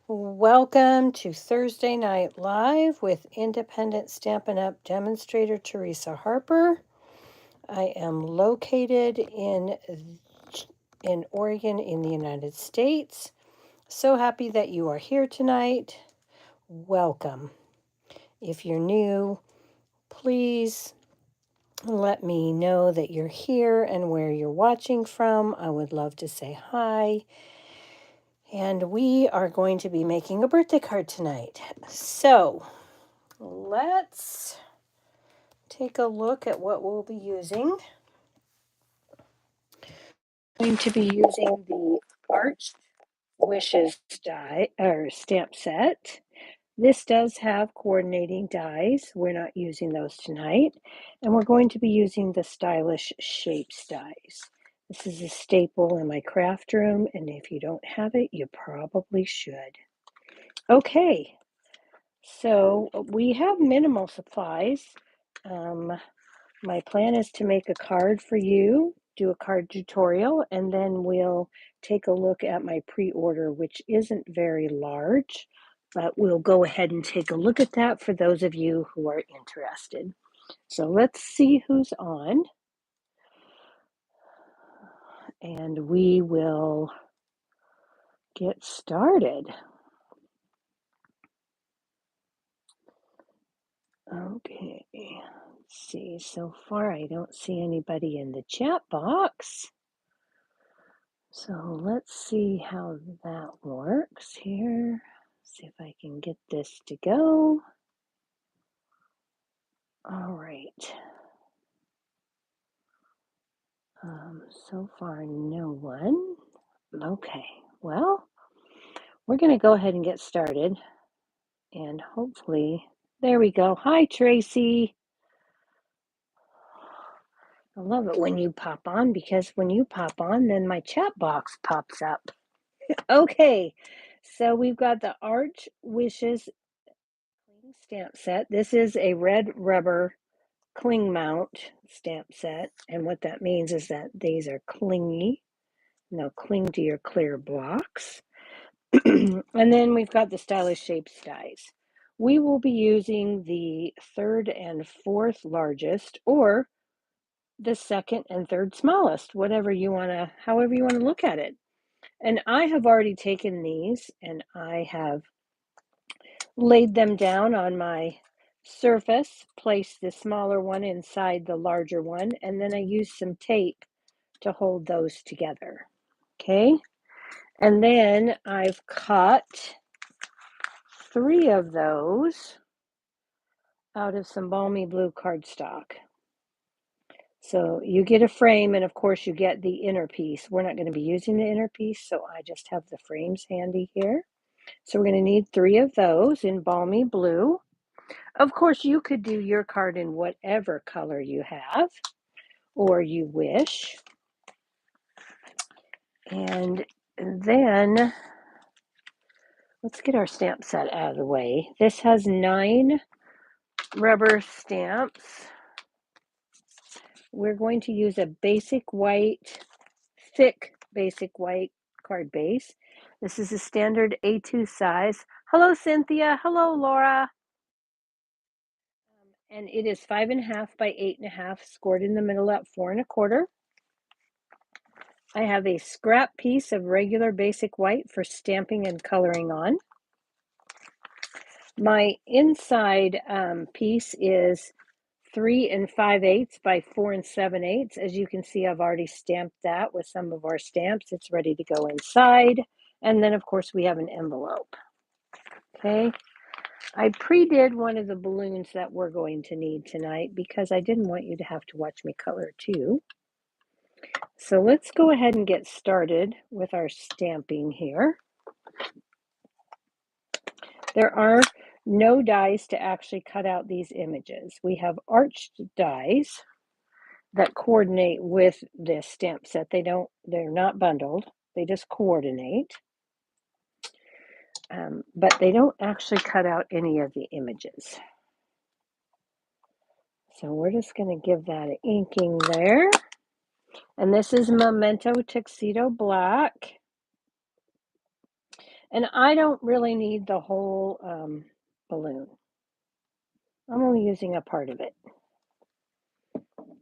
Welcome to Thursday Night Live with independent Stampin' Up! Demonstrator Teresa Harper. I am located in Oregon in the United States. So happy that you are here tonight. Welcome. If you're new, please let me know that you're here and where you're watching from. I would love to say hi. And we are going to be making a birthday card tonight. So let's take a look at what we'll be using. I'm going to be using the Arched Wishes die or stamp set. This does have coordinating dies. We're not using those tonight. And we're going to be using the Stylish Shapes dies. This is a staple in my craft room, and if you don't have it, you probably should. Okay, so we have minimal supplies. My plan is to make a card for you, do a card tutorial, and then we'll take a look at my pre-order, which isn't very large, but we'll go ahead and take a look at that for those of you who are interested. So let's see who's on, and we will get started. Okay, let's see. So far, I don't see anybody in the chat box. So let's see how that works here. See if I can get this to go. All right. So far, no one. Okay, well, we're going to go ahead and get started. And hopefully, there we go. Hi, Tracy. I love it when you pop on, because when you pop on, then my chat box pops up. Okay, so we've got the Arch Wishes stamp set. This is a red rubber cling mount stamp set, and what that means is that these are clingy and they'll cling to your clear blocks. And then we've got the Stylish Shapes dies. We will be using the third and fourth largest, or the second and third smallest, however you want to look at it. And I have already taken these and I have laid them down on my surface, placed the smaller one inside the larger one, and then I used some tape to hold those together. Okay, and then I've cut 3 of those out of some balmy blue cardstock. So you get a frame, and of course you get the inner piece. We're not going to be using the inner piece, so I just have the frames handy here. So we're going to need 3 of those in balmy blue. Of course, you could do your card in whatever color you have or you wish. And then let's get our stamp set out of the way. This has 9 rubber stamps. We're going to use a basic white, thick basic white card base. This is a standard A2 size. Hello, Cynthia. Hello, Laura. And it is 5.5 by 8.5, scored in the middle at 4 1/4. I have a scrap piece of regular basic white for stamping and coloring on. My inside piece is 3 5/8 by 4 7/8. As you can see, I've already stamped that with some of our stamps. It's ready to go inside. And then, of course, we have an envelope. Okay. I pre-did one of the balloons that we're going to need tonight because I didn't want you to have to watch me color too. So let's go ahead and get started with our stamping here. There are no dies to actually cut out these images. We have arched dies that coordinate with this stamp set. They're not bundled, they just coordinate. But they don't actually cut out any of the images. So we're just going to give that an inking there. And this is Memento Tuxedo Black. And I don't really need the whole balloon. I'm only using a part of it.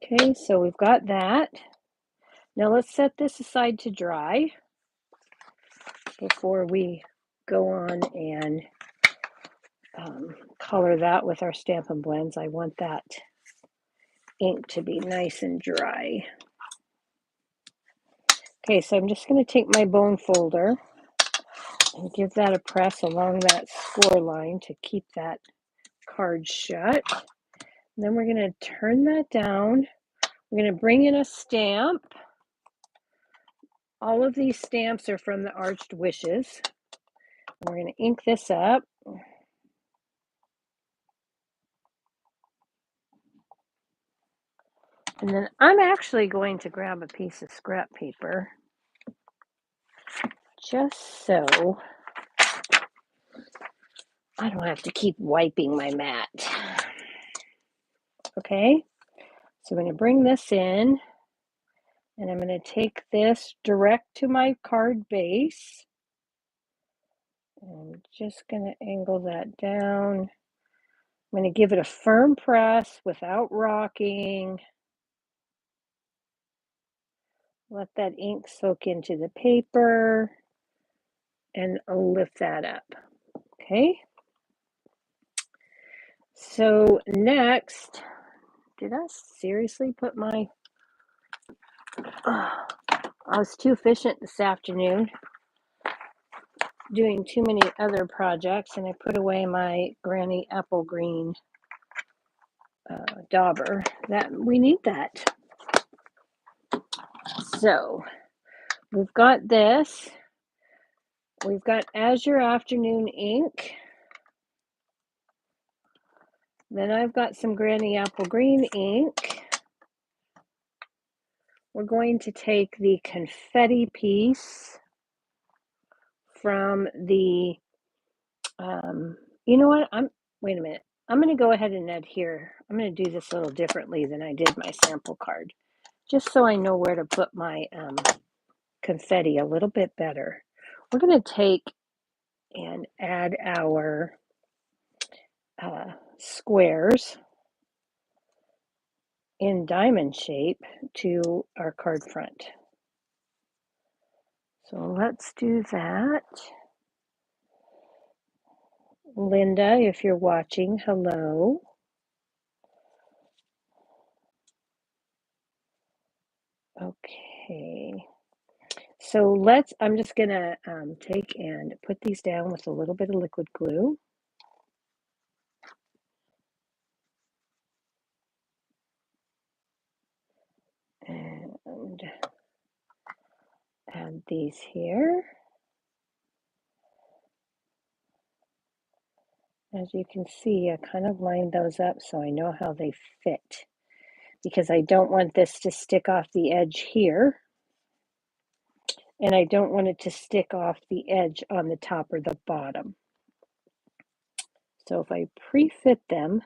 Okay, so we've got that. Now let's set this aside to dry before we go on and color that with our Stampin' Blends. I want that ink to be nice and dry. Okay, so I'm just going to take my bone folder and give that a press along that score line to keep that card shut. And then we're going to turn that down. We're going to bring in a stamp. All of these stamps are from the Arched Wishes. And we're going to ink this up. And then I'm actually going to grab a piece of scrap paper just so I don't have to keep wiping my mat. Okay, so I'm going to bring this in and I'm going to take this direct to my card base. I'm just going to angle that down. I'm going to give it a firm press without rocking. Let that ink soak into the paper and lift that up. Okay. So next, did I seriously put my, I was too efficient this afternoon doing too many other projects and I put away my Granny Apple Green dauber. That we need that. So we've got this. We've got Azure Afternoon ink. Then I've got some Granny Apple Green ink. We're going to take the confetti piece from the, you know what, wait a minute. I'm going to go ahead and adhere. I'm going to do this a little differently than I did my sample card, just so I know where to put my confetti a little bit better. We're going to take and add our squares in diamond shape to our card front. So let's do that. Linda, if you're watching, hello. Okay. So I'm just gonna take and put these down with a little bit of liquid glue. And add these here. As you can see, I kind of lined those up so I know how they fit, because I don't want this to stick off the edge here, and I don't want it to stick off the edge on the top or the bottom. So if I pre-fit them,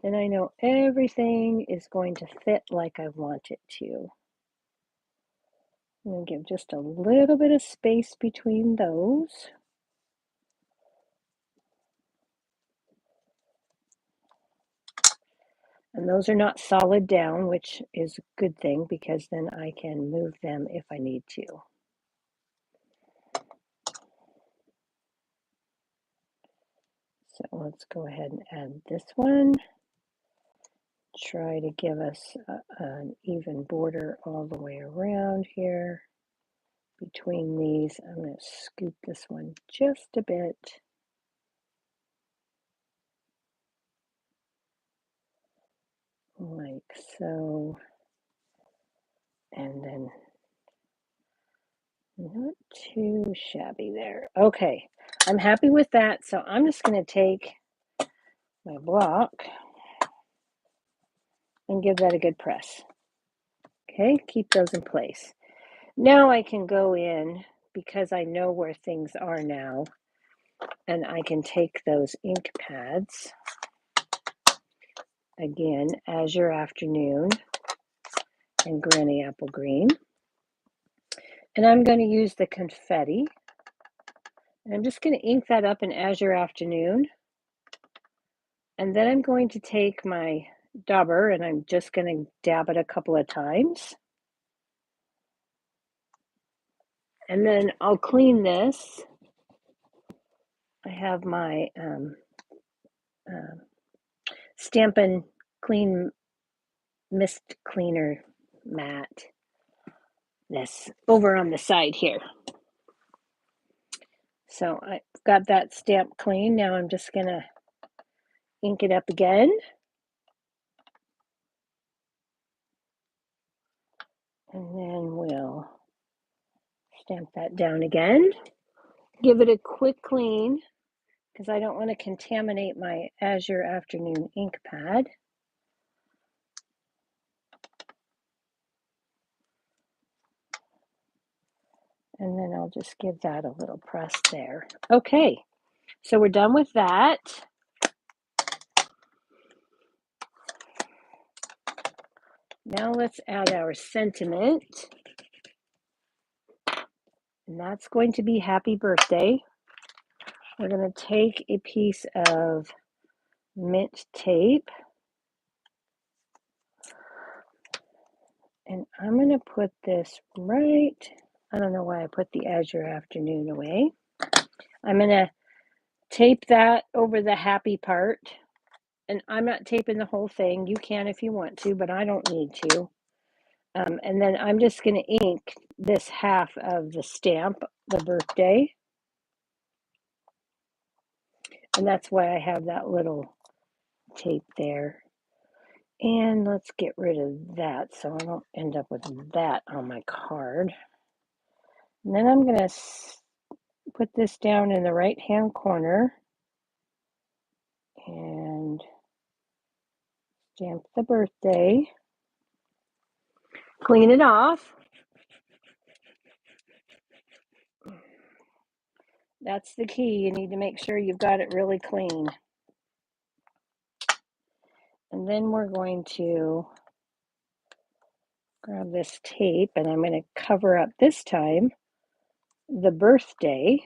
then I know everything is going to fit like I want it to. I'm going to give just a little bit of space between those. And those are not solid down, which is a good thing because then I can move them if I need to. So let's go ahead and add this one. Try to give us an even border all the way around here. Between these, I'm going to scoop this one just a bit. Like so. And then not too shabby there. Okay, I'm happy with that. So I'm just going to take my block and give that a good press. Okay, keep those in place. Now I can go in, because I know where things are now, and I can take those ink pads, again, Azure Afternoon and Granny Apple Green, and I'm going to use the confetti And I'm just going to ink that up in Azure Afternoon. And then I'm going to take my dauber and I'm just going to dab it a couple of times. And then I'll clean this. I have my Stampin' Clean Mist Cleaner mat. This over on the side here. So I've got that stamp clean. Now I'm just going to ink it up again. And then we'll stamp that down again. Give it a quick clean because I don't want to contaminate my Azure Afternoon ink pad. And then I'll just give that a little press there. Okay, so we're done with that. Now let's add our sentiment. And that's going to be happy birthday. We're going to take a piece of mint tape. And I'm going to put this right, I don't know why I put the Azure Afternoon away. I'm going to tape that over the happy part. And I'm not taping the whole thing. You can if you want to, but I don't need to. And then I'm just going to ink this half of the stamp, the birthday. And that's why I have that little tape there. And let's get rid of that so I don't end up with that on my card. And then I'm going to put this down in the right hand corner and stamp the birthday. Clean it off. That's the key. You need to make sure you've got it really clean. And then we're going to grab this tape and I'm going to cover up this time the birthday.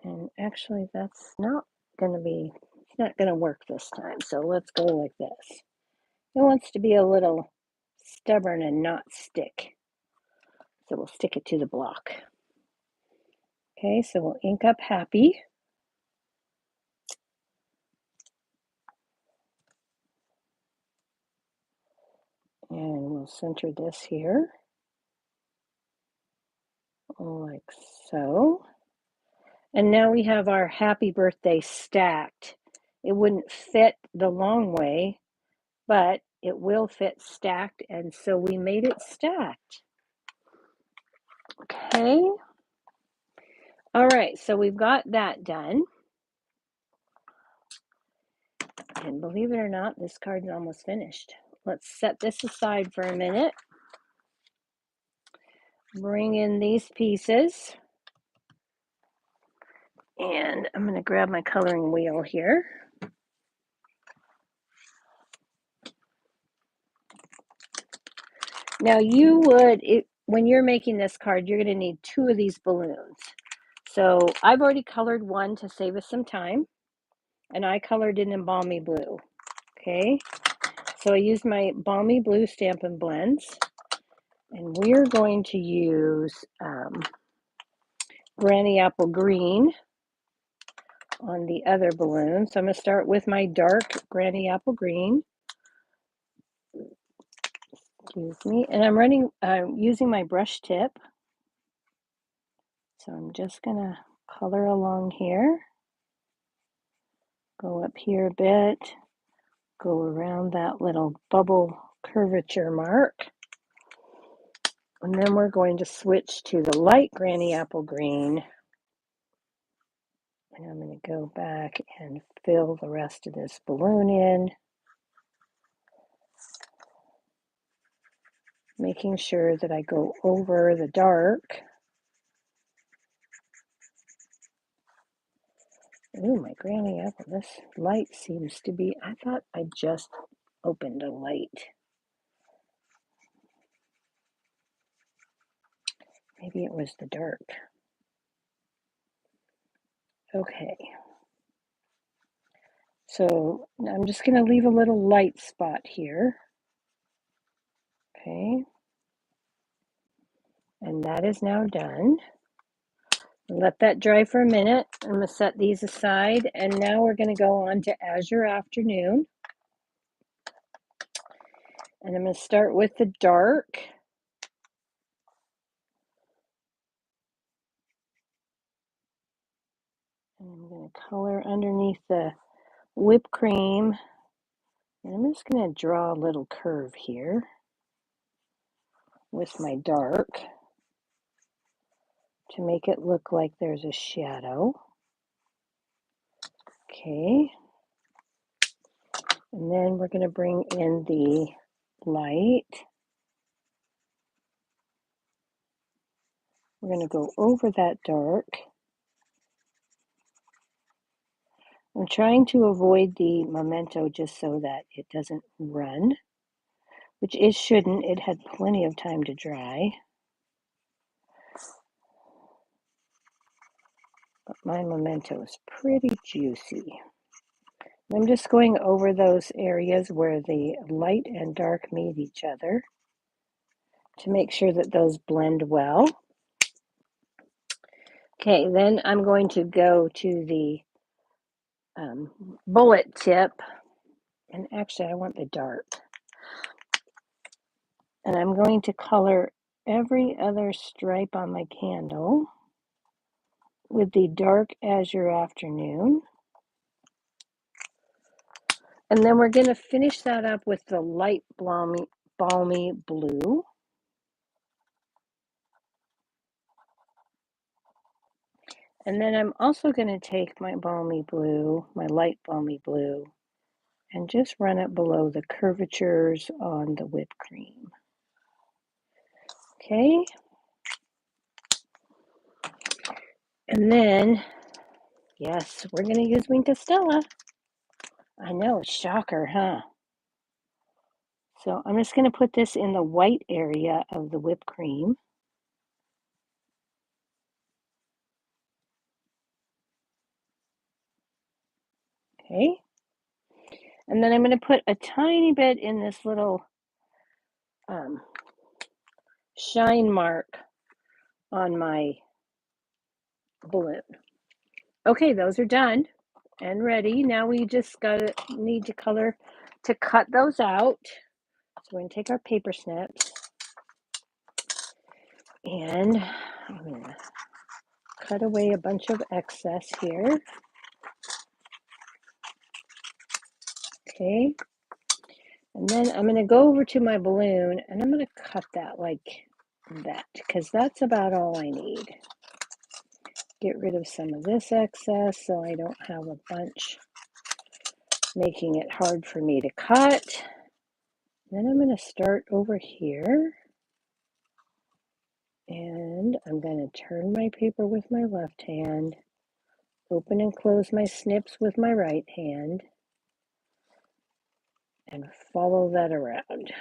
And actually that's not going to be, it's not going to work this time. So let's go like this. It wants to be a little stubborn and not stick. So we'll stick it to the block. Okay, so we'll ink up happy. And we'll center this here. Like so. And now we have our happy birthday stacked. It wouldn't fit the long way, but it will fit stacked, and so we made it stacked. Okay. All right, so we've got that done. And believe it or not, this card's almost finished. Let's set this aside for a minute. Bring in these pieces. And I'm going to grab my coloring wheel here. Now you would, when you're making this card, you're going to need 2 of these balloons. So I've already colored one to save us some time. And I colored it in Balmy Blue. Okay. So I used my Balmy Blue Stampin' Blends. And we're going to use Granny Apple Green on the other balloon. So I'm going to start with my dark Granny Apple Green. Excuse me. And I'm using my brush tip. So I'm just going to color along here. Go up here a bit. Go around that little bubble curvature mark. And then we're going to switch to the light Granny Apple Green. And I'm going to go back and fill the rest of this balloon in. Making sure that I go over the dark. Ooh, my Granny Apple, this light seems to be, I thought I just opened a light. Maybe it was the dark. Okay. So I'm just going to leave a little light spot here. Okay. And that is now done. Let that dry for a minute. I'm going to set these aside, and now we're going to go on to Azure Afternoon. And I'm going to start with the dark. And I'm going to color underneath the whipped cream. And I'm just going to draw a little curve here with my dark to make it look like there's a shadow. Okay. And then we're going to bring in the light. We're going to go over that dark. I'm trying to avoid the memento just so that it doesn't run, which it shouldn't. It had plenty of time to dry. But my memento is pretty juicy. I'm just going over those areas where the light and dark meet each other to make sure that those blend well. Okay, then I'm going to go to the bullet tip, and actually I want the dark. And I'm going to color every other stripe on my candle with the dark Azure Afternoon. And then we're going to finish that up with the light balmy blue. And then I'm also going to take my balmy blue, my light balmy blue, and just run it below the curvatures on the whipped cream. Okay. And then, yes, we're going to use Wink of Stella. I know, shocker, huh? So I'm just going to put this in the white area of the whipped cream. Okay. And then I'm going to put a tiny bit in this little shine mark on my balloon. Okay, those are done and ready. Now we just need to color to cut those out. So we're going to take our paper snips and I'm going to cut away a bunch of excess here. Okay. And then I'm going to go over to my balloon and I'm going to cut that like that because that's about all I need. Get rid of some of this excess so I don't have a bunch making it hard for me to cut. Then I'm going to start over here and I'm going to turn my paper with my left hand, open and close my snips with my right hand, and follow that around.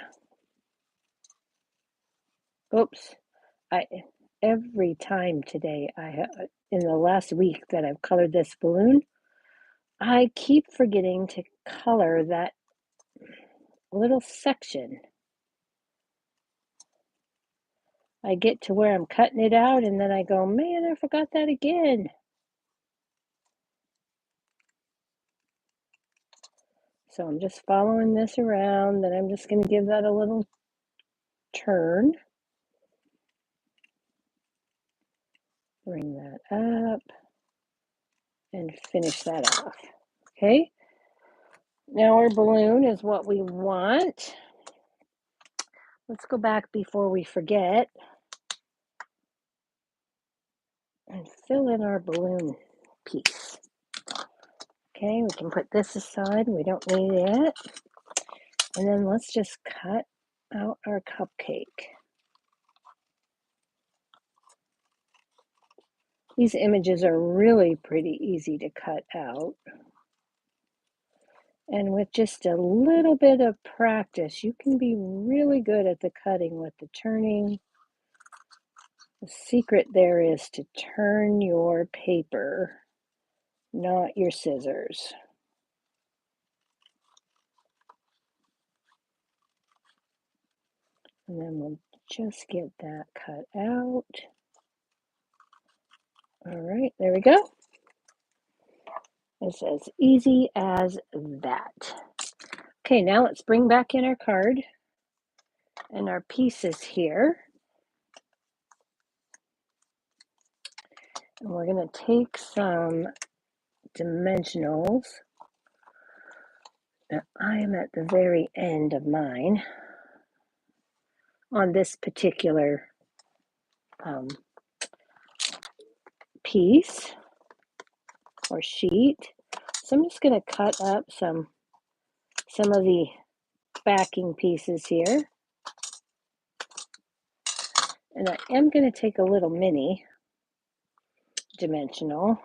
Oops, every time today, in the last week that I've colored this balloon, I keep forgetting to color that little section. I get to where I'm cutting it out and then I go, man, I forgot that again. So I'm just following this around, then I'm just going to give that a little turn. Bring that up and finish that off. Okay, now our balloon is what we want. Let's go back before we forget and fill in our balloon piece. Okay, we can put this aside, we don't need it. And then let's just cut out our cupcake. These images are really pretty easy to cut out. And with just a little bit of practice, you can be really good at the cutting with the turning. The secret there is to turn your paper not your scissors. And then we'll just get that cut out. All right, there we go. It's as easy as that. Okay, now let's bring back in our card and our pieces here. And we're going to take some dimensionals. Now, I am at the very end of mine on this particular piece or sheet. So I'm just going to cut up some of the backing pieces here. And I am going to take a little mini dimensional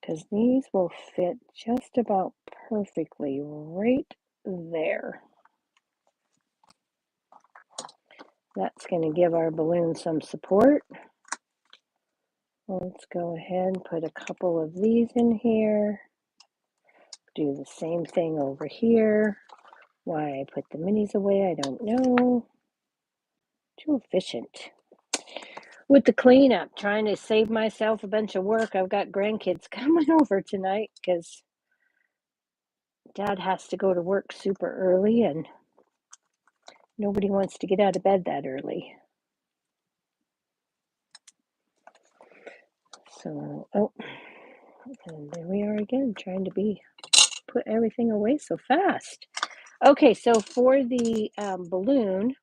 because these will fit just about perfectly right there. That's going to give our balloon some support. Let's go ahead and put a couple of these in here. Do the same thing over here. Why I put the minis away, I don't know. Too efficient. With the cleanup, trying to save myself a bunch of work. I've got grandkids coming over tonight because Dad has to go to work super early and nobody wants to get out of bed that early. So, oh, and there we are again, trying to put everything away so fast. Okay, so for the balloon,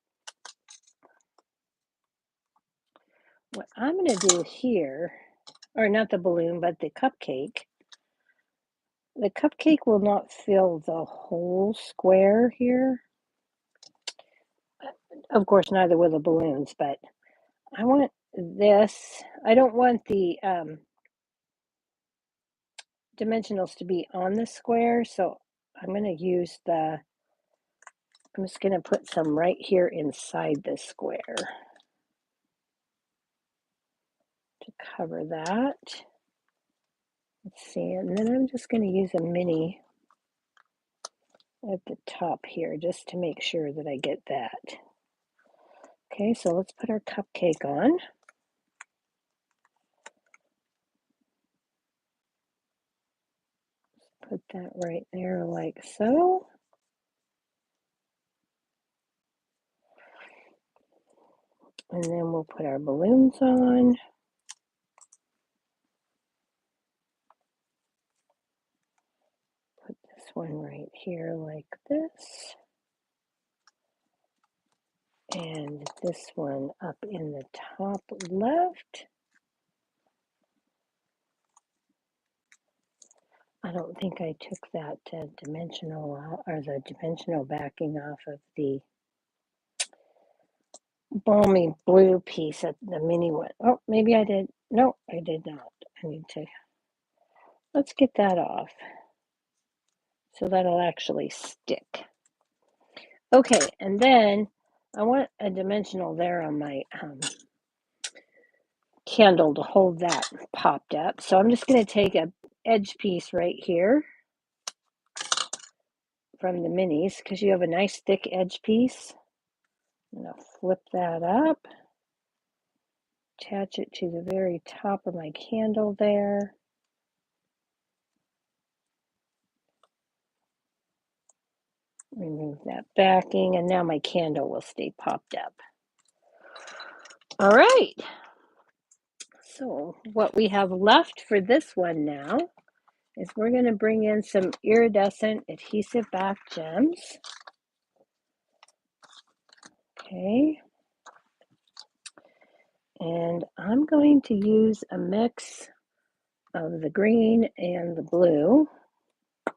what I'm going to do here, or not the balloon, but the cupcake will not fill the whole square here. Of course, neither will the balloons, but I want this. I don't want the dimensionals to be on the square, so I'm going to use I'm just going to put some right here inside the square to cover that. Let's see, and then I'm just going to use a mini at the top here just to make sure that I get that. Okay, so let's put our cupcake on. Put that right there like so. And then we'll put our balloons on. Put this one right here like this. And this one up in the top left. I don't think I took that dimensional out, or the dimensional backing off of the balmy blue piece at the mini one. Oh, maybe I did. No, I did not. I need to, let's get that off so that'll actually stick. Okay, and then I want a dimensional there on my candle to hold that popped up. So I'm just going to take a edge piece right here from the minis because you have a nice thick edge piece. I'm going to flip that up, attach it to the very top of my candle there. Remove that backing, and now my candle will stay popped up. All right. So what we have left for this one now is we're going to bring in some iridescent adhesive back gems. Okay. And I'm going to use a mix of the green and the blue. So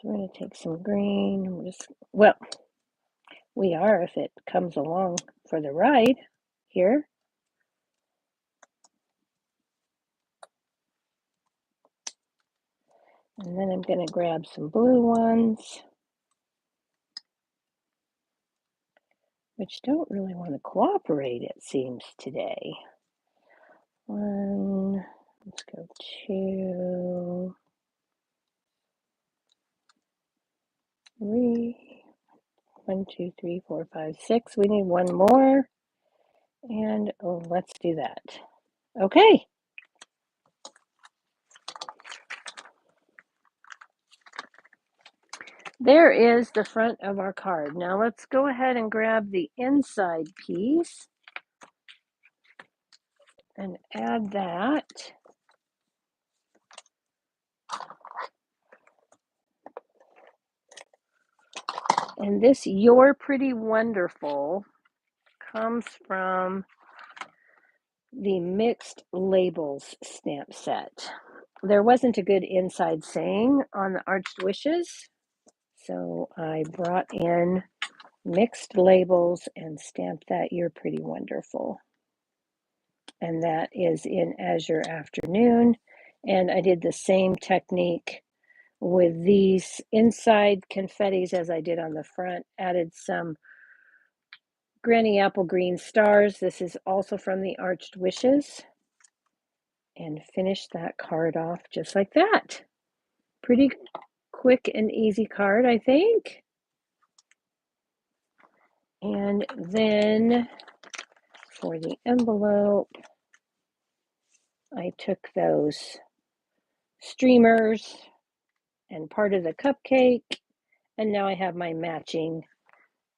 we're going to take some green. Well, we are if it comes along for the ride here. And then I'm going to grab some blue ones, which don't really want to cooperate, it seems, today. 1, Let's go 2, 3, 1, 2, 3, 4, 5, 6. We need one more. And let's do that. Okay. There is the front of our card. Now let's go ahead and grab the inside piece and add that. And this You're Pretty Wonderful comes from the Mixed Labels stamp set. There wasn't a good inside saying on the Arched Wishes, so I brought in Mixed Labels and stamped that You're Pretty Wonderful. And that is in Azure Afternoon. And I did the same technique with these inside confettis as I did on the front. Added some Granny Apple Green stars. This is also from the Arched Wishes. And finished that card off just like that. Pretty quick and easy card, I think. And then for the envelope, I took those streamers and part of the cupcake, and now I have my matching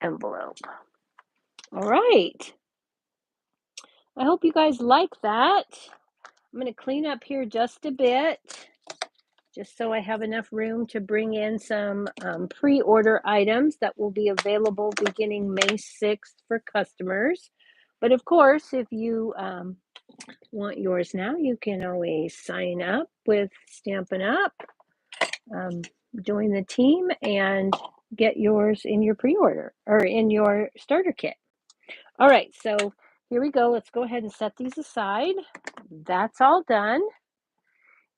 envelope. All right. I hope you guys like that. I'm going to clean up here just a bit, just so I have enough room to bring in some pre-order items that will be available beginning May 6th for customers. But of course, if you want yours now, you can always sign up with Stampin' Up, join the team, and get yours in your pre-order or in your starter kit. All right, so here we go. Let's go ahead and set these aside. That's all done.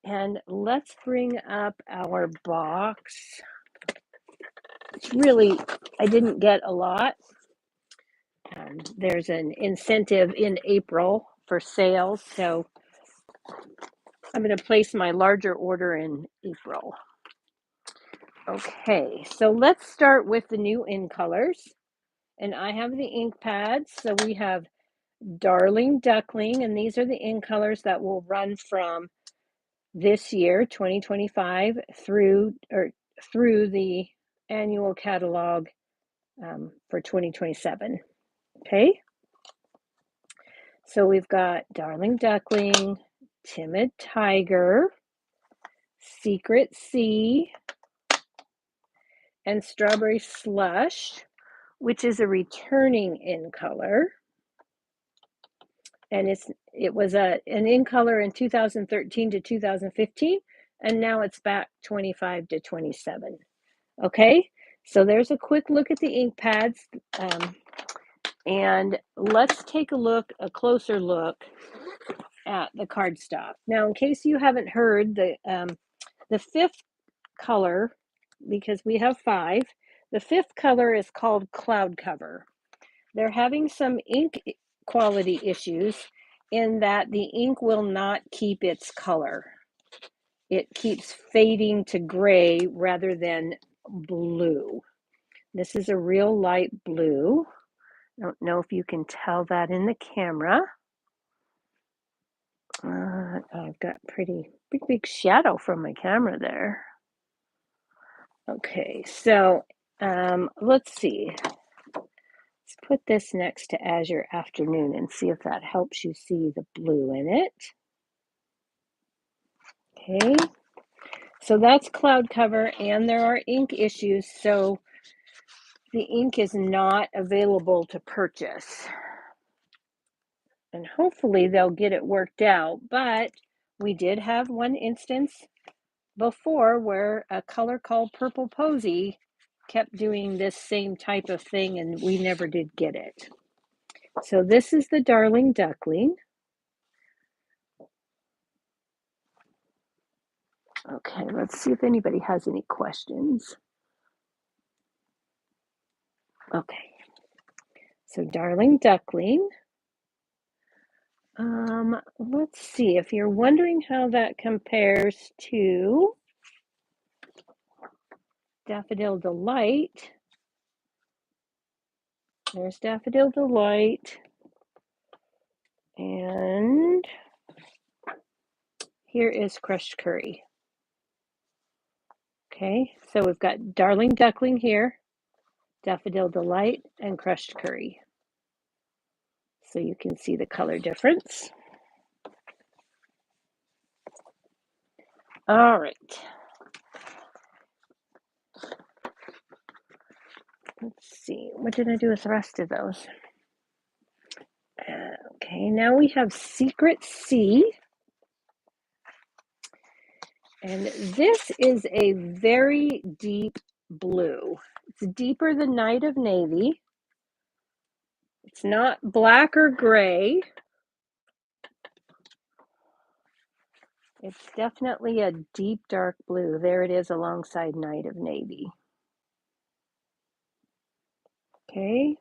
And let's bring up our box. It's really, I didn't get a lot. There's an incentive in April for sales, so I'm going to place my larger order in April. Okay, so let's start with the new in colors. And I have the ink pads. So we have Darling Duckling, and these are the in colors that will run from this year, 2025, through the annual catalog for 2027. Okay, so we've got Darling Duckling, Timid Tiger, Secret Sea, and Strawberry Slush, which is a returning in color. And it was an in color in 2013 to 2015, and now it's back 25 to 27. Okay, so there's a quick look at the ink pads, and let's take a closer look at the cardstock. Now, in case you haven't heard, the fifth color, because we have 5, the fifth color is called Cloud Cover. They're having some ink quality issues in that the ink will not keep its color. It keeps fading to gray rather than blue. This is a real light blue. I don't know if you can tell that in the camera. I've got pretty big shadow from my camera there. Okay, so let's see. Let's put this next to Azure Afternoon and see if that helps you see the blue in it. Okay, so that's Cloud Cover, and there are ink issues, so the ink is not available to purchase. And hopefully they'll get it worked out, but we did have one instance before where a color called Purple Posy kept doing this same type of thing, and we never did get it. So this is the Darling Duckling. Okay, let's see if anybody has any questions. Okay, so Darling Duckling. Let's see, if you're wondering how that compares to Daffodil Delight, there's Daffodil Delight, and here is Crushed Curry. Okay, so we've got Darling Duckling here, Daffodil Delight, and Crushed Curry. So you can see the color difference. All right. Let's see, what did I do with the rest of those? Okay, now we have Secret Sea. And this is a very deep blue. It's deeper than Night of Navy. It's not black or gray. It's definitely a deep dark blue. There it is alongside Night of Navy. Okay.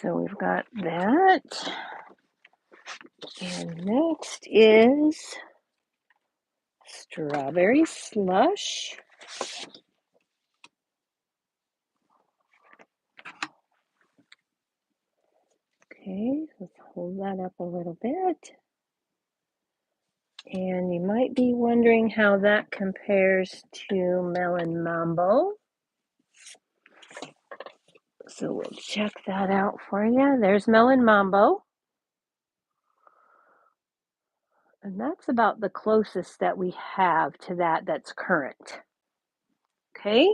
So we've got that. And next is Strawberry Slush. Okay, let's hold that up a little bit. And you might be wondering how that compares to Melon Mambo. So we'll check that out for you. There's Melon Mambo. And that's about the closest that we have to that that's current. Okay.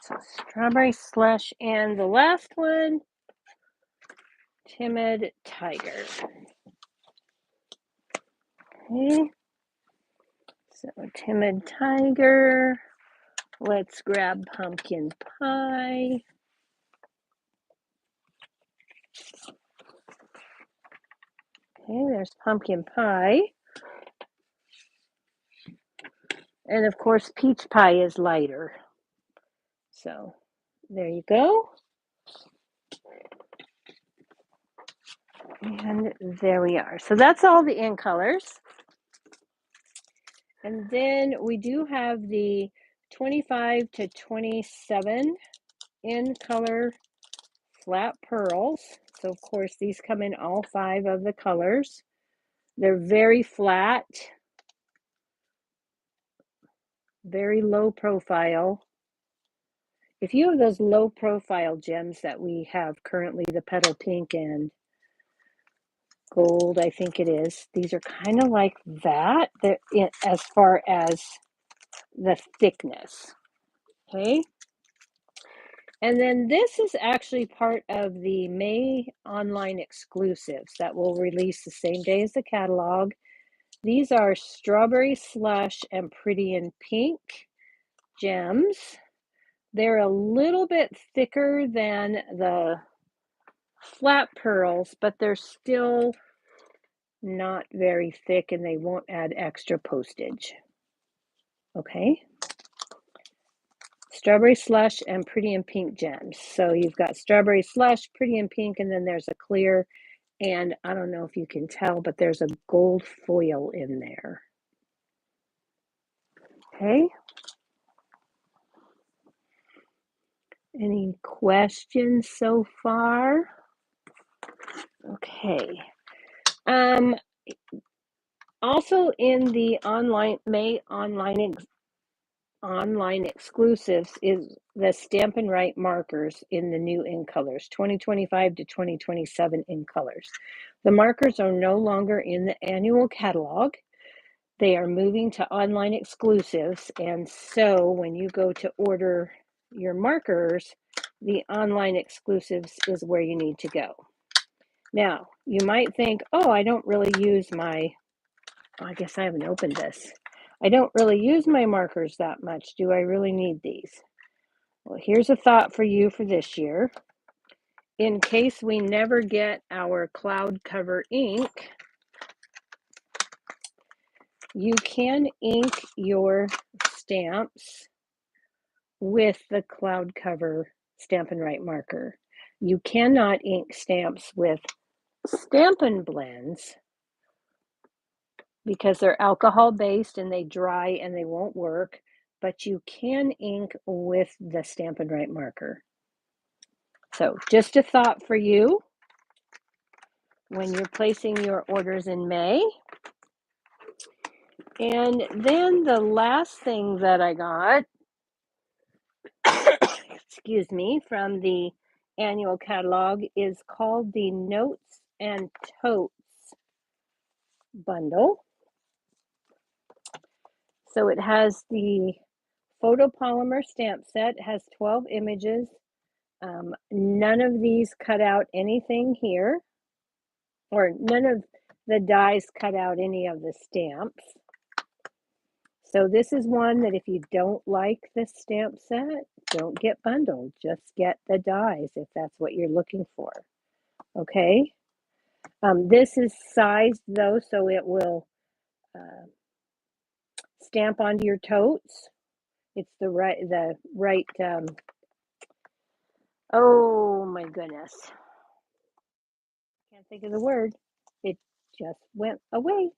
So Strawberry Slush, and the last one, Timid Tiger. Okay. So Timid Tiger. Let's grab Pumpkin Pie. Okay, there's Pumpkin Pie. And of course, Peach Pie is lighter. So there you go. And there we are. So that's all the in colors. And then we do have the 25 to 27 in color flat pearls. So of course these come in all 5 of the colors. They're very flat, very low profile. If you have those low profile gems that we have currently, the petal pink and gold, I think it is, these are kind of like that. They're as far as the thickness. Okay. And then this is actually part of the May online exclusives that will release the same day as the catalog. These are Strawberry Slush and Pretty in Pink gems. They're a little bit thicker than the flat pearls, but they're still not very thick and they won't add extra postage. Okay. Strawberry Slush and Pretty in Pink gems. So you've got Strawberry Slush, Pretty in Pink, and then there's a clear, and I don't know if you can tell, but there's a gold foil in there. Okay. Any questions so far? Okay. Also in the May online exclusives is the Stampin' Up markers in the new in colors, 2025 to 2027 in colors. The markers are no longer in the annual catalog. They are moving to online exclusives, and so when you go to order your markers, the online exclusives is where you need to go. Now, you might think, oh, I don't really use my, I guess I haven't opened this. I don't really use my markers that much. Do I really need these? Well, here's a thought for you for this year. In case we never get our cloud cover ink, You can ink your stamps with the cloud cover Stampin' Write marker. You cannot ink stamps with Stampin' Blends because they're alcohol based and they dry and they won't work, but you can ink with the Stampin' Write marker. So just a thought for you when you're placing your orders in May. And then the last thing that I got, excuse me, from the annual catalog is called the Notes and Totes bundle. So it has the photopolymer stamp set, has 12 images. None of these cut out anything here, or none of the dies cut out any of the stamps. So this is one that if you don't like this stamp set, don't get bundled. Just get the dies if that's what you're looking for. Okay. This is sized though, so it will stamp onto your totes. It's the right, oh my goodness. Can't think of the word. It just went away.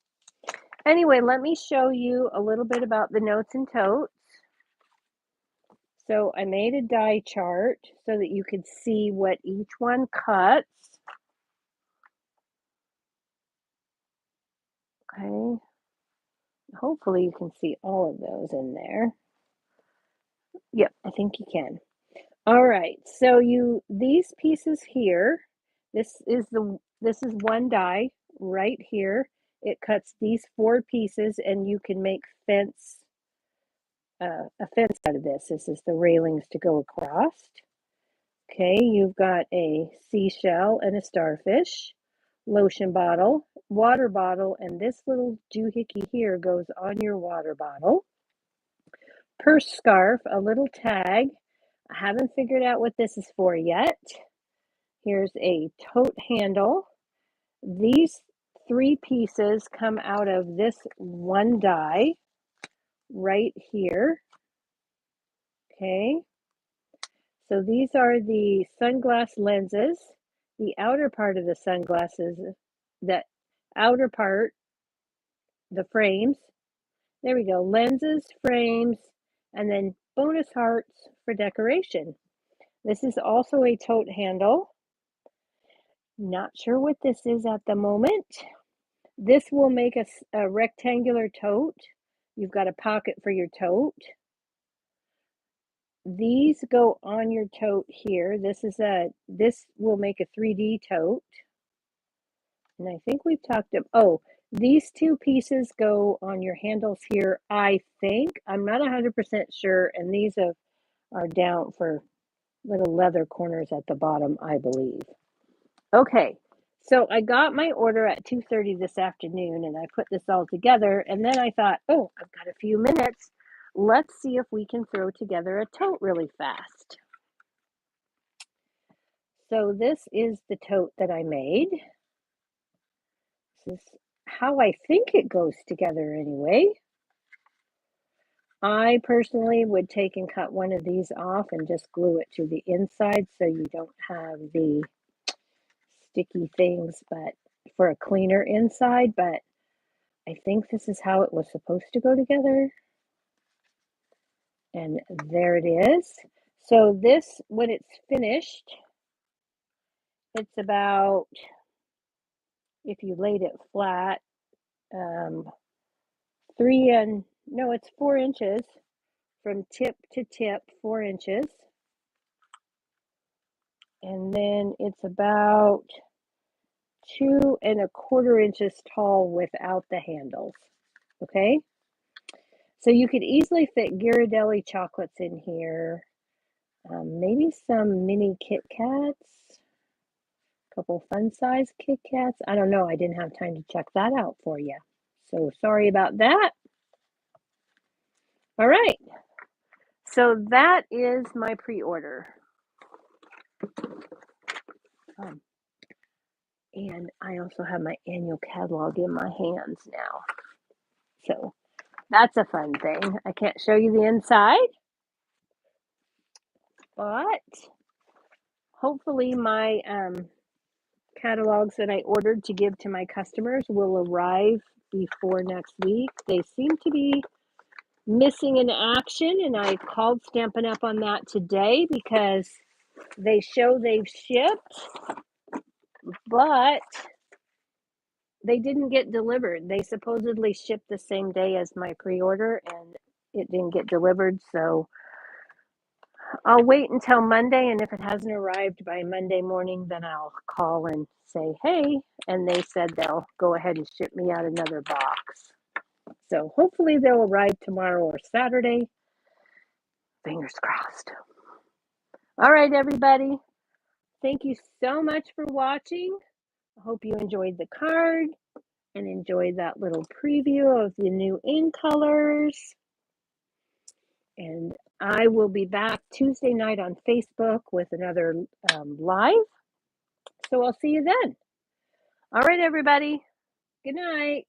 Anyway, let me show you a little bit about the notes and totes. So I made a die chart so that you could see what each one cuts. Okay. Hopefully you can see all of those in there. Yep, I think you can. All right. So these pieces here, this is one die right here. It cuts these 4 pieces and you can make a fence out of this. This is the railings to go across. Okay, you've got a seashell and a starfish, lotion bottle, water bottle, and this little doohickey here goes on your water bottle. Purse scarf, a little tag. I haven't figured out what this is for yet. Here's a tote handle. These 3 pieces come out of this one die right here. Okay. So these are the sunglass lenses. The outer part of the sunglasses, that outer part, the frames. There we go. Lenses, frames, and then bonus hearts for decoration. This is also a tote handle. Not sure what this is at the moment. This will make a rectangular tote. You've got a pocket for your tote. These go on your tote here. This will make a 3D tote. And I think we've talked about, oh, these 2 pieces go on your handles here, I think. I'm not 100% sure, and these are down for little leather corners at the bottom, I believe. Okay, so I got my order at 2:30 this afternoon, and I put this all together, and then I thought, oh, I've got a few minutes. Let's see if we can throw together a tote really fast. So this is the tote that I made. This is how I think it goes together anyway. I personally would take and cut one of these off and just glue it to the inside so you don't have the sticky things, but for a cleaner inside, but I think this is how it was supposed to go together. And there it is. So this, when it's finished, it's about, if you laid it flat, it's 4 inches from tip to tip, 4 inches. And then it's about 2¼ inches tall without the handles. Okay. So you could easily fit Ghirardelli chocolates in here. Maybe some mini Kit Kats, a couple fun size Kit Kats. I don't know. I didn't have time to check that out for you. So sorry about that. All right. So that is my pre-order. And I also have my annual catalog in my hands now. So that's a fun thing. I can't show you the inside, but hopefully my catalogs that I ordered to give to my customers will arrive before next week. They seem to be missing in action, and I called Stampin' Up on that today because they show they've shipped, but they didn't get delivered. They supposedly shipped the same day as my pre-order, and it didn't get delivered, so I'll wait until Monday, and if it hasn't arrived by Monday morning, then I'll call and say, hey, and they said they'll go ahead and ship me out another box. So hopefully they'll arrive tomorrow or Saturday. Fingers crossed. All right, everybody. Thank you so much for watching. I hope you enjoyed the card and enjoyed that little preview of the new ink colors. And I will be back Tuesday night on Facebook with another live. So I'll see you then. All right, everybody. Good night.